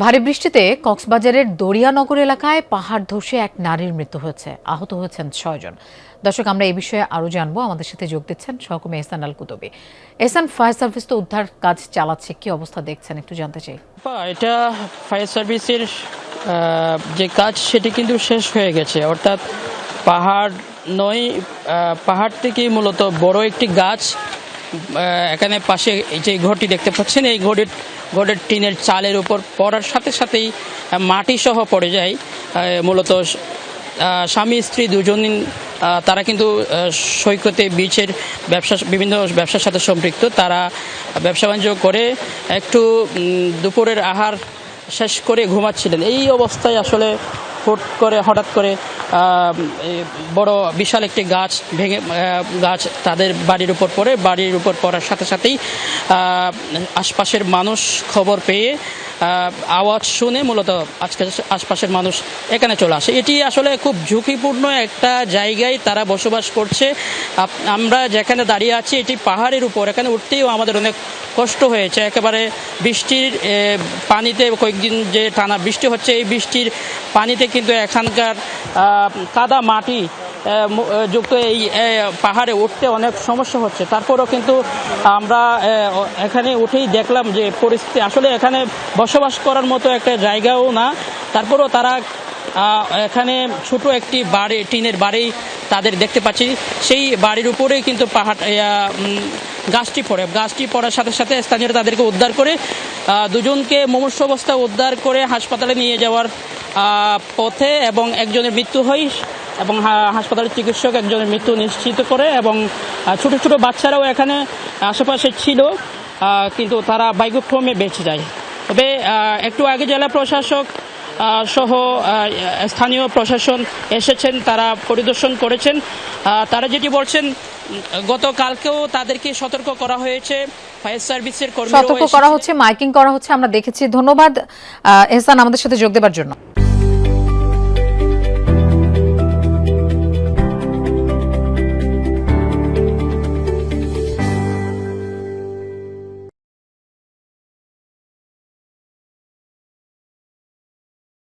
ভারী বৃষ্টিতে কক্সবাজারের দরিয়ানগর এলাকায় পাহাড় ধসে এক নারীর মৃত্যু হয়েছে, আহত হয়েছেন 6 জন। দর্শক, আমরা এই বিষয়ে আরো জানবো। আমাদের সাথে যোগ দিচ্ছেন সহকর্মী এহসান আল কুতুবী। এহসান, ফায়ার সার্ভিস তো উদ্ধার কাজ চালাচ্ছে, কি অবস্থা দেখছেন একটু জানতে চাই। এটা ফায়ার সার্ভিসের যে কাজ সেটি কিন্তু শেষ হয়ে গেছে, অর্থাৎ পাহাড় নয়, পাহাড় থেকে মূলত বড় একটি গাছ এখানে পাশে যে ঘরটি দেখতে পাচ্ছেন, এই ঘরের টিনের চালের উপর পড়ার সাথে সাথেই মাটি সহ পড়ে যায়। মূলত স্বামী স্ত্রী দুজন তারা কিন্তু সৈকতে বিচের বিভিন্ন ব্যবসার সাথে সম্পৃক্ত। তারা ব্যবসা বাণিজ্য করে একটু দুপুরের আহার শেষ করে ঘুমাচ্ছিলেন। এই অবস্থায় আসলে হঠাৎ করে বড় বিশাল একটি গাছ তাদের বাড়ির উপর পড়ে। বাড়ির উপর পড়ার সাথে সাথেই আশপাশের মানুষ খবর পেয়ে আওয়াজ শুনে মূলত আশপাশের মানুষ এখানে চলে আসে। এটি আসলে খুব ঝুঁকিপূর্ণ একটা জায়গায় তারা বসবাস করছে। আমরা যেখানে দাঁড়িয়ে আছি এটি পাহাড়ের উপর, এখানে উঠতেও আমাদের অনেক কষ্ট হয়েছে। একেবারে বৃষ্টির পানিতে কয়েকদিন যে টানা বৃষ্টি হচ্ছে, এই বৃষ্টির পানিতে কিন্তু এখানকার কাদা মাটি যুক্ত এই পাহাড়ে উঠতে অনেক সমস্যা হচ্ছে। তারপরও কিন্তু আমরা এখানে উঠেই দেখলাম যে পরিস্থিতি আসলে এখানে বসবাস করার মতো একটা জায়গাও না। তারপরও তারা এখানে ছোট একটি বাড়ি, টিনের বাড়ি তাদের দেখতে পাচ্ছি, সেই বাড়ির উপরেই কিন্তু গাছটি পড়ার সাথে সাথে স্থানীয়রা তাদেরকে উদ্ধার করে দুজনকে মুমূর্ষু অবস্থা উদ্ধার করে হাসপাতালে নিয়ে যাওয়ার পথে এবং একজনের মৃত্যু হয় এবং হাসপাতালের চিকিৎসক একজনের মৃত্যু নিশ্চিত করে। এবং ছোট ছোট বাচ্চারাও এখানে আশেপাশে ছিল, কিন্তু তারা ভাগ্যক্রমে বেঁচে যায়। তবে একটু আগে জেলা প্রশাসক সহ স্থানীয় প্রশাসন এসেছেন, তারা পরিদর্শন করেছেন। তারা যেটি বলছেন, গতকালকেও তাদেরকে সতর্ক করা হয়েছে, ফায়ার সার্ভিসের কর্মীরা সতর্ক করা হচ্ছে, মাইকিং করা হচ্ছে, আমরা দেখেছি। ধন্যবাদ এহসান আমাদের সাথে যোগ দেওয়ার জন্য।